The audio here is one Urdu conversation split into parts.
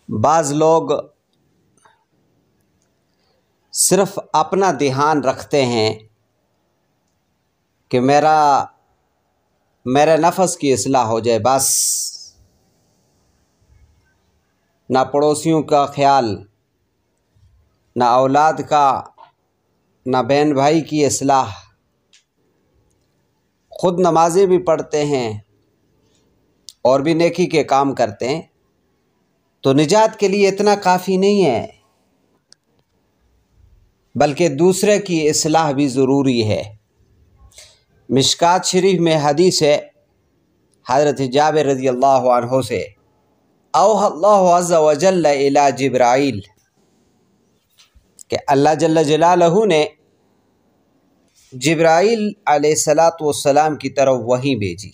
بعض لوگ صرف اپنا دھیان رکھتے ہیں کہ میرے نفس کی اصلاح ہو جائے، بس نہ پڑوسیوں کا خیال، نہ اولاد کا، نہ بہن بھائی کی اصلاح۔ خود نمازیں بھی پڑھتے ہیں اور بھی نیکی کے کام کرتے ہیں، تو نجات کے لیے اتنا کافی نہیں ہے، بلکہ دوسرے کی اصلاح بھی ضروری ہے۔ مشکات شریف میں حدیث ہے حضرت جابر رضی اللہ عنہ سے، اوحى اللہ عز وجل الی جبرائیل، کہ اللہ جل جلالہ نے جبرائیل علیہ السلام کی طرف وحی بھیجی،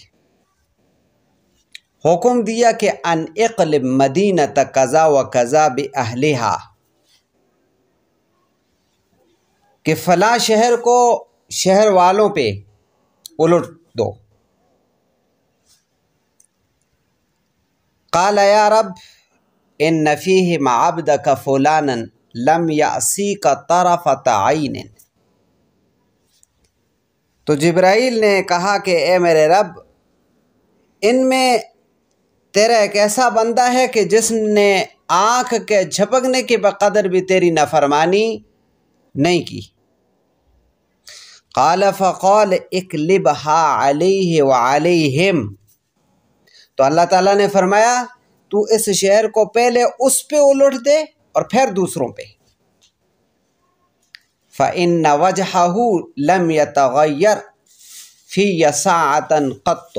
حکم دیا کہ ان اقلب مدینۃ کذا و کذا باہلھا، کہ فلاں شہر کو شہر والوں پہ الٹ دو۔ قال یا رب ان فیہم عبدک فلانا لم یعصیک طرفۃ عین، تو جبرائیل نے کہا کہ اے میرے رب، ان میں تیرا ایک ایسا بندہ ہے کہ جس نے آنکھ کے جھپکنے کے بقدر بھی تیری نافرمانی نہیں کی۔ قال فقال اقلبها علیہ وعلیہم، تو اللہ تعالیٰ نے فرمایا تو اس شہر کو پہلے اس پہ الٹ دے اور پھر دوسروں پہ۔ فإن وجهه لم يتغير في ساعة قط،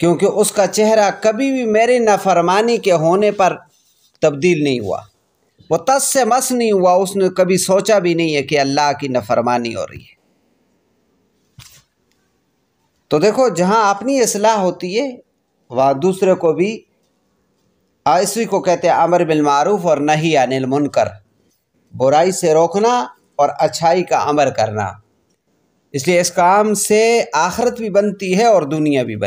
کیونکہ اس کا چہرہ کبھی بھی میری نافرمانی کے ہونے پر تبدیل نہیں ہوا، وہ تس سے مس نہیں ہوا، اس نے کبھی سوچا بھی نہیں ہے کہ اللہ کی نافرمانی ہو رہی ہے۔ تو دیکھو، جہاں اپنی اصلاح ہوتی ہے وہاں دوسرے کو بھی، اسی کو کہتے ہیں امر بالمعروف اور نہی عن المنکر، برائی سے روکنا اور اچھائی کا امر کرنا۔ اس لیے اس کام سے آخرت بھی بنتی ہے اور دنیا بھی بنتی ہے۔